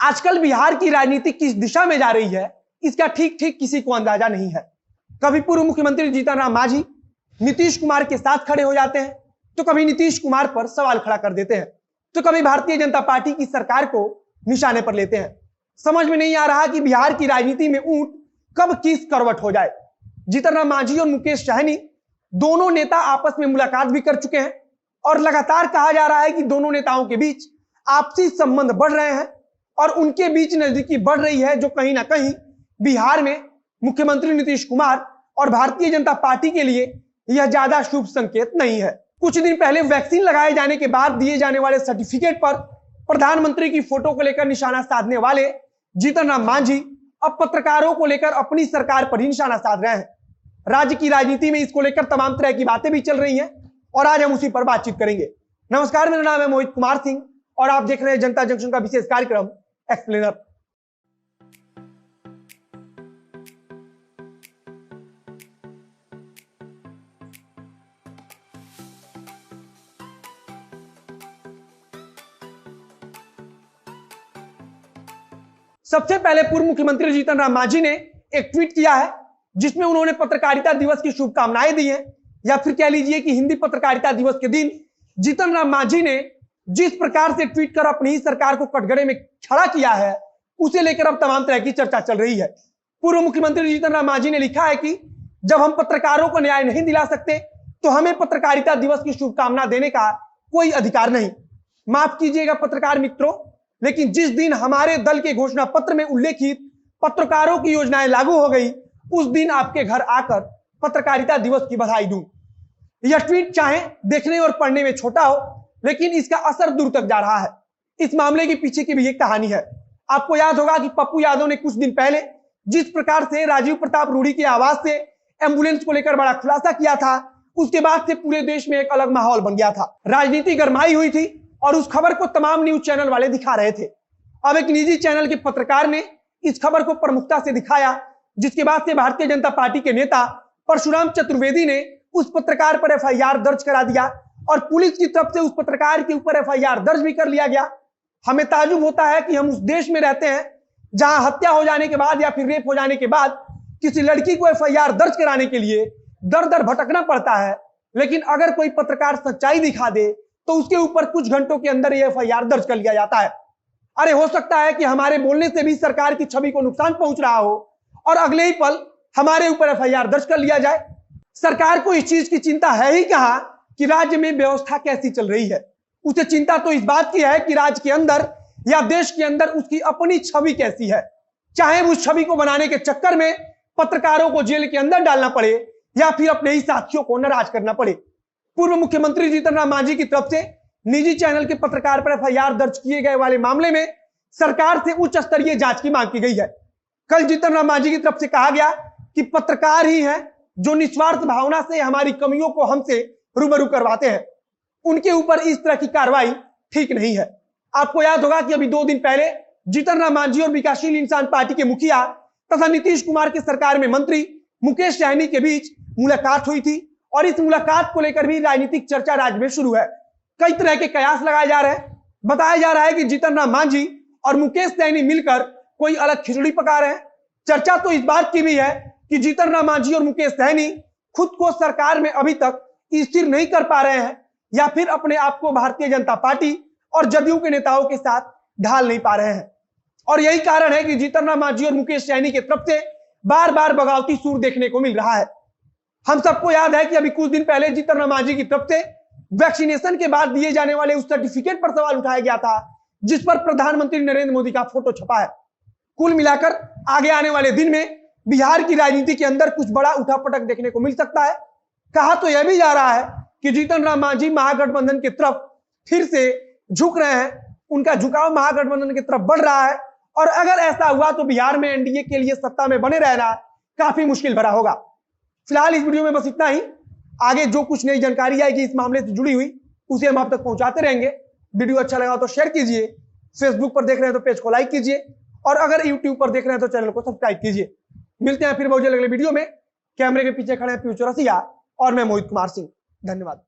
आजकल बिहार की राजनीति किस दिशा में जा रही है, इसका ठीक ठीक किसी को अंदाजा नहीं है। कभी पूर्व मुख्यमंत्री जीतन राम मांझी नीतीश कुमार के साथ खड़े हो जाते हैं, तो कभी नीतीश कुमार पर सवाल खड़ा कर देते हैं, तो कभी भारतीय जनता पार्टी की सरकार को निशाने पर लेते हैं। समझ में नहीं आ रहा कि बिहार की राजनीति में ऊंट कब किस करवट हो जाए। जीतन राम मांझी और मुकेश सहनी दोनों नेता आपस में मुलाकात भी कर चुके हैं और लगातार कहा जा रहा है कि दोनों नेताओं के बीच आपसी संबंध बढ़ रहे हैं और उनके बीच नजदीकी बढ़ रही है, जो कहीं ना कहीं बिहार में मुख्यमंत्री नीतीश कुमार और भारतीय जनता पार्टी के लिए यह ज्यादा शुभ संकेत नहीं है। कुछ दिन पहले वैक्सीन लगाए जाने के बाद दिए जाने वाले सर्टिफिकेट पर प्रधानमंत्री की फोटो को लेकर निशाना साधने वाले जीतन राम मांझी अब पत्रकारों को लेकर अपनी सरकार पर ही निशाना साध रहे हैं। राज्य की राजनीति में इसको लेकर तमाम तरह की बातें भी चल रही हैं और आज हम उसी पर बातचीत करेंगे। नमस्कार, मेरा नाम है मोहित कुमार सिंह और आप देख रहे हैं जनता जंक्शन का विशेष कार्यक्रम एक्सप्लेनर। सबसे पहले पूर्व मुख्यमंत्री जीतन राम मांझी ने एक ट्वीट किया है जिसमें उन्होंने पत्रकारिता दिवस की शुभकामनाएं दी हैं, या फिर कह लीजिए कि हिंदी पत्रकारिता दिवस के दिन जीतन राम मांझी ने जिस प्रकार से ट्वीट कर अपनी ही सरकार को कटघरे में खड़ा किया है, उसे लेकर अब तमाम तरह की चर्चा चल रही है। पूर्व मुख्यमंत्री जीतन राम मांझी ने लिखा है कि जब हम पत्रकारों को न्याय नहीं दिला सकते तो हमें पत्रकारिता दिवस की शुभकामना देने का कोई अधिकार नहीं। माफ कीजिएगा पत्रकार मित्रों, लेकिन जिस दिन हमारे दल के घोषणा पत्र में उल्लेखित पत्रकारों की योजनाएं लागू हो गई, उस दिन आपके घर आकर पत्रकारिता दिवस की बधाई दूं। यह ट्वीट चाहे देखने और पढ़ने में छोटा हो, लेकिन इसका असर दूर तक जा रहा है। इस मामले के पीछे की भी एक कहानी है। आपको याद होगा कि पप्पू यादव ने कुछ दिन पहले जिस प्रकार से राजीव प्रताप रूडी की आवाज से एम्बुलेंस को लेकर बड़ा खुलासा किया था, उसके बाद से पूरे देश में एक अलग माहौल बन गया था। राजनीति गरमाई हुई थी और उस खबर को तमाम न्यूज चैनल वाले दिखा रहे थे। अब एक निजी चैनल के पत्रकार ने इस खबर को प्रमुखता से दिखाया, जिसके बाद से भारतीय जनता पार्टी के नेता परशुराम चतुर्वेदी ने उस पत्रकार पर एफआईआर दर्ज करा दिया और पुलिस की तरफ से उस पत्रकार के ऊपर एफआईआर दर्ज भी कर लिया गया। हमें ताजुब होता है कि हम उस देश में रहते हैं जहां हत्या हो जाने के बाद या फिर रेप हो जाने के बाद किसी लड़की को एफआईआर दर्ज कराने के लिए दर दर भटकना पड़ता है, लेकिन अगर कोई पत्रकार सच्चाई दिखा दे तो उसके ऊपर कुछ घंटों के अंदर ये एफआईआर दर्ज कर लिया जाता है। अरे हो सकता है कि हमारे बोलने से भी सरकार की छवि को नुकसान पहुंच रहा हो और अगले ही पल हमारे ऊपर एफआईआर दर्ज कर लिया जाए। सरकार को इस चीज की चिंता है ही कहां कि राज्य में व्यवस्था कैसी चल रही है। उसे चिंता तो इस बात की है कि राज्य के अंदर या देश के अंदर उसकी अपनी छवि कैसी है, चाहे उस छवि को बनाने के चक्कर में पत्रकारों को जेल के अंदर डालना पड़े या फिर अपने ही साथियों को नाराज करना पड़े। पूर्व मुख्यमंत्री जीतन राम मांझी की तरफ से निजी चैनल के पत्रकार पर एफआईआर दर्ज किए गए वाले मामले में सरकार से उच्च स्तरीय जांच की मांग की गई है। कल जीतन राम मांझी की तरफ से कहा गया कि पत्रकार ही हैं जो निस्वार्थ भावना से हमारी कमियों को हमसे रूबरू करवाते हैं, उनके ऊपर इस तरह की कार्रवाई ठीक नहीं है। आपको याद होगा कि अभी 2 दिन पहले जीतन राम मांझी और विकासशील इंसान पार्टी के मुखिया तथा नीतीश कुमार की सरकार में मंत्री मुकेश सहनी के बीच मुलाकात हुई थी और इस मुलाकात को लेकर भी राजनीतिक चर्चा राज्य में शुरू है। कई तरह के कयास लगाए जा रहे हैं। बताया जा रहा है कि जीतन राम मांझी और मुकेश सहनी मिलकर कोई अलग खिचड़ी पका रहे हैं। चर्चा तो इस बात की भी है कि जीतन राम मांझी और मुकेश सहनी खुद को सरकार में अभी तक स्थिर नहीं कर पा रहे हैं या फिर अपने आप को भारतीय जनता पार्टी और जदयू के नेताओं के साथ ढाल नहीं पा रहे हैं। और यही कारण है कि जीतन राम मांझी और मुकेश सहनी की तरफ से बार बार बगावती सुर देखने को मिल रहा है। हम सबको याद है कि अभी कुछ दिन पहले जीतन राम मांझी की तरफ से वैक्सीनेशन के बाद दिए जाने वाले उस सर्टिफिकेट पर सवाल उठाया गया था, जिस पर प्रधानमंत्री नरेंद्र मोदी का फोटो छपा है। कुल मिलाकर आगे आने वाले दिन में बिहार की राजनीति के अंदर कुछ बड़ा उठापटक देखने को मिल सकता है। कहा तो यह भी जा रहा है कि जीतन राम मांझी महागठबंधन की तरफ फिर से झुक रहे हैं, उनका झुकाव महागठबंधन की तरफ बढ़ रहा है और अगर ऐसा हुआ तो बिहार में एनडीए के लिए सत्ता में बने रहना काफी मुश्किल भरा होगा। फिलहाल इस वीडियो में बस इतना ही। आगे जो कुछ नई जानकारी आएगी इस मामले से जुड़ी हुई, उसे हम आप तक पहुंचाते रहेंगे। वीडियो अच्छा लगा तो शेयर कीजिए, फेसबुक पर देख रहे हैं तो पेज को लाइक कीजिए और अगर यूट्यूब पर देख रहे हैं तो चैनल को सब्सक्राइब कीजिए। मिलते हैं फिर बहुत जल्द अगले वीडियो में। कैमरे के पीछे खड़े हैं फ्यूचर रसिया और मैं मोहित कुमार सिंह। धन्यवाद।